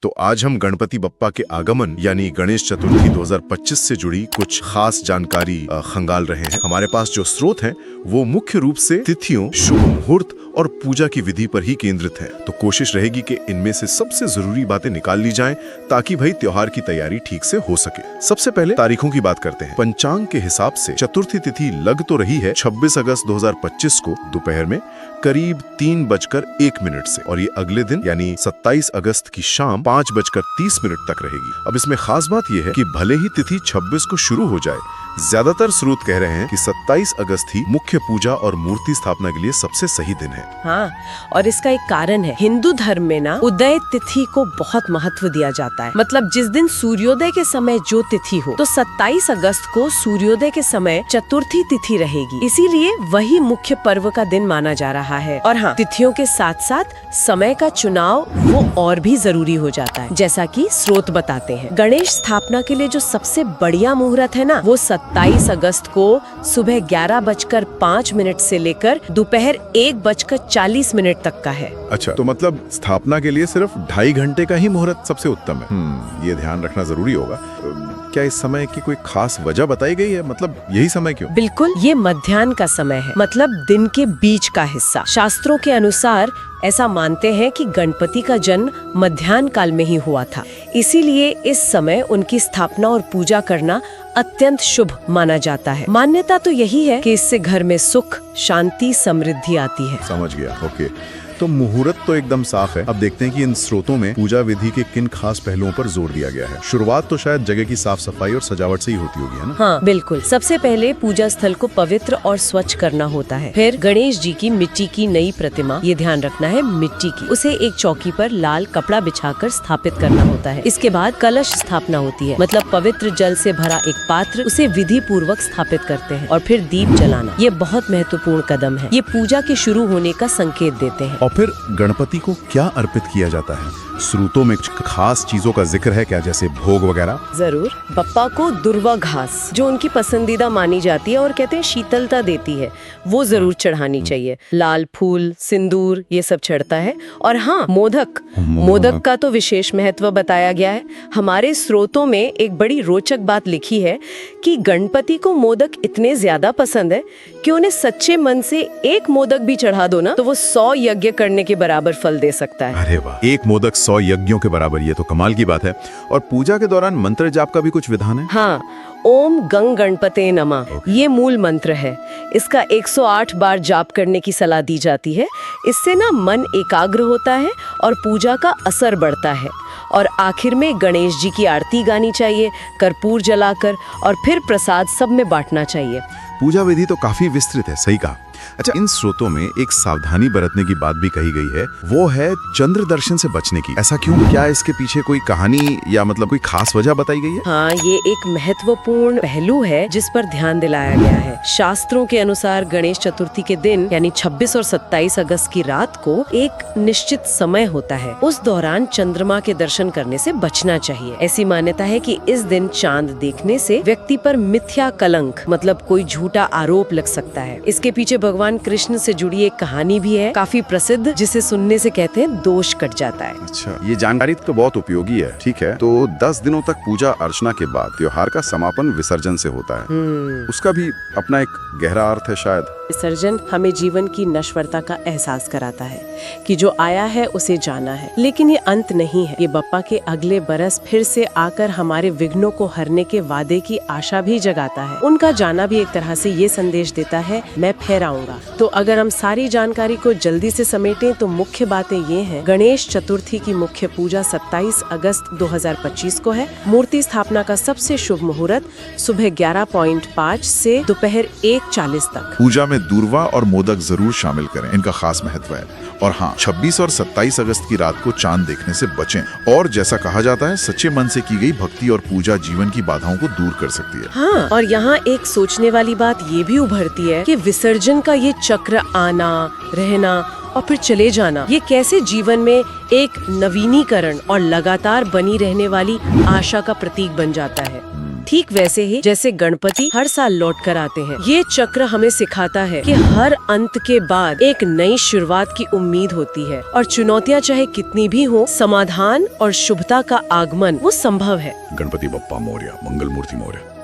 तो आज हम गणपति बप्पा के आगमन यानी गणेश चतुर्थी 2025 से जुड़ी कुछ खास जानकारी खंगाल रहे हैं। हमारे पास जो स्रोत हैं वो मुख्य रूप से तिथियों, शुभ मुहूर्त और पूजा की विधि पर ही केंद्रित है। तो कोशिश रहेगी कि इनमें से सबसे जरूरी बातें निकाल ली जाएं ताकि भाई त्योहार की तैयारी ठीक से हो सके। सबसे पहले तारीखों की बात करते हैं। पंचांग के हिसाब से चतुर्थी तिथि लग तो रही है 26 अगस्त 2025 को दोपहर में करीब 3:01 से, और ये अगले दिन यानी 27 अगस्त की शाम 5:30 तक रहेगी। अब इसमें खास बात यह है कि भले ही तिथि 26 को शुरू हो जाए, ज्यादातर स्रोत कह रहे हैं कि 27 अगस्त ही मुख्य पूजा और मूर्ति स्थापना के लिए सबसे सही दिन है। हाँ, और इसका एक कारण है। हिंदू धर्म में ना उदय तिथि को बहुत महत्व दिया जाता है। मतलब जिस दिन सूर्योदय के समय जो तिथि हो, तो 27 अगस्त को सूर्योदय के समय चतुर्थी तिथि रहेगी। इसीलिए वही मुख्य पर्व का दिन माना जा रहा है। और हाँ, तिथियों के साथ साथ समय का चुनाव वो और भी जरूरी हो जाता है, जैसा कि स्रोत बताते हैं। गणेश स्थापना के लिए जो सबसे बढ़िया मुहूर्त है ना, वो 27 अगस्त को सुबह 11:05 से लेकर दोपहर 1:40 तक का है। अच्छा, तो मतलब स्थापना के लिए सिर्फ 2.5 घंटे का ही मुहूर्त सबसे उत्तम है। ये ध्यान रखना जरूरी होगा। क्या इस समय की कोई खास वजह बताई गई है? मतलब यही समय क्यों? बिल्कुल, ये मध्याह्न का समय है, मतलब दिन के बीच का हिस्सा। शास्त्रों के अनुसार ऐसा मानते हैं कि गणपति का जन्म मध्याह्न काल में ही हुआ था। इसीलिए इस समय उनकी स्थापना और पूजा करना अत्यंत शुभ माना जाता है। मान्यता तो यही है कि इससे घर में सुख, शांति, समृद्धि आती है। समझ गया। ओके, तो मुहूर्त तो एकदम साफ है। अब देखते हैं कि इन स्रोतों में पूजा विधि के किन खास पहलुओं पर जोर दिया गया है। शुरुआत तो शायद जगह की साफ सफाई और सजावट से ही होती होगी, है ना? हाँ बिल्कुल। सबसे पहले पूजा स्थल को पवित्र और स्वच्छ करना होता है। फिर गणेश जी की मिट्टी की नई प्रतिमा, ये ध्यान रखना है मिट्टी की, उसे एक चौकी पर लाल कपड़ा बिछाकर स्थापित करना होता है। इसके बाद कलश स्थापना होती है, मतलब पवित्र जल से भरा एक पात्र, उसे विधि पूर्वक स्थापित करते हैं। और फिर दीप जलाना, ये बहुत महत्वपूर्ण कदम है। ये पूजा के शुरू होने का संकेत देते हैं। और फिर गणपति को क्या अर्पित किया जाता है? स्रोतों में कुछ खास चीजों का जिक्र है क्या, जैसे भोग वगैरह? जरूर। बप्पा को दुर्वा घास, जो उनकी पसंदीदा मानी जाती है और कहते हैं शीतलता देती है, वो जरूर चढ़ानी चाहिए। लाल फूल, सिंदूर, ये सब चढ़ता है। और हाँ, मोदक का तो विशेष महत्व बताया गया है। हमारे स्रोतों में एक बड़ी रोचक बात लिखी है कि गणपति को मोदक इतने ज्यादा पसंद है कि उन्हें सच्चे मन से एक मोदक भी चढ़ा दो ना, तो वो 100 यज्ञ करने के बराबर फल दे सकता है। अरे वाह, एक मोदक 100 यज्ञों के बराबर, ये तो कमाल की बात है। और पूजा के दौरान मंत्र जाप का भी कुछ विधान है? हाँ, ओम गंग गणपते नमः, ये मूल मंत्र है। इसका 108 बार जाप करने की सलाह दी जाती है। इससे ना मन एकाग्र होता है और पूजा का असर बढ़ता है। और आखिर में गणेश जी की आरती गानी चाहिए, कर्पूर जलाकर, और फिर प्रसाद सब में बांटना चाहिए। पूजा विधि तो काफी विस्तृत है, सही कहा। अच्छा, इन स्रोतों में एक सावधानी बरतने की बात भी कही गई है, वो है चंद्र दर्शन से बचने की। ऐसा क्यों? क्या इसके पीछे कोई कहानी या मतलब कोई खास वजह बताई गई है? हाँ, ये एक महत्वपूर्ण पहलू है जिस पर ध्यान दिलाया गया है। शास्त्रों के अनुसार गणेश चतुर्थी के दिन यानी 26 और 27 अगस्त की रात को एक निश्चित समय होता है। उस दौरान चंद्रमा के दर्शन करने से बचना चाहिए। ऐसी मान्यता है कि इस दिन चांद देखने से व्यक्ति पर मिथ्या कलंक, मतलब कोई झूठा आरोप लग सकता है। इसके पीछे भगवान कृष्ण से जुड़ी एक कहानी भी है, काफी प्रसिद्ध, जिसे सुनने से कहते हैं दोष कट जाता है। अच्छा, ये जानकारी तो बहुत उपयोगी है। ठीक है, तो 10 दिनों तक पूजा अर्चना के बाद त्योहार का समापन विसर्जन से होता है। उसका भी अपना एक गहरा अर्थ है शायद। विसर्जन हमें जीवन की नश्वरता का एहसास कराता है कि जो आया है उसे जाना है, लेकिन ये अंत नहीं है। ये बप्पा के अगले बरस फिर से आकर हमारे विघ्नों को हरने के वादे की आशा भी जगाता है। उनका जाना भी एक तरह से ये संदेश देता है, मैं फिर आऊंगा। तो अगर हम सारी जानकारी को जल्दी से समेटें तो मुख्य बातें ये हैं। गणेश चतुर्थी की मुख्य पूजा 27 अगस्त 2025 को है। मूर्ति स्थापना का सबसे शुभ मुहूर्त सुबह 11:05 से दोपहर 1:40 तक। पूजा में दूर्वा और मोदक जरूर शामिल करें, इनका खास महत्व है। और हाँ, 26 और 27 अगस्त की रात को चांद देखने से बचें। और जैसा कहा जाता है, सच्चे मन से की गई भक्ति और पूजा जीवन की बाधाओं को दूर कर सकती है। हाँ, और यहाँ एक सोचने वाली बात ये भी उभरती है कि विसर्जन का ये चक्र, आना, रहना और फिर चले जाना, ये कैसे जीवन में एक नवीनीकरण और लगातार बनी रहने वाली आशा का प्रतीक बन जाता है। ठीक वैसे ही जैसे गणपति हर साल लौट कर आते हैं। ये चक्र हमें सिखाता है कि हर अंत के बाद एक नई शुरुआत की उम्मीद होती है और चुनौतियाँ चाहे कितनी भी हो, समाधान और शुभता का आगमन वो संभव है। गणपति बप्पा मौर्य, मंगल मूर्ति मौर्य।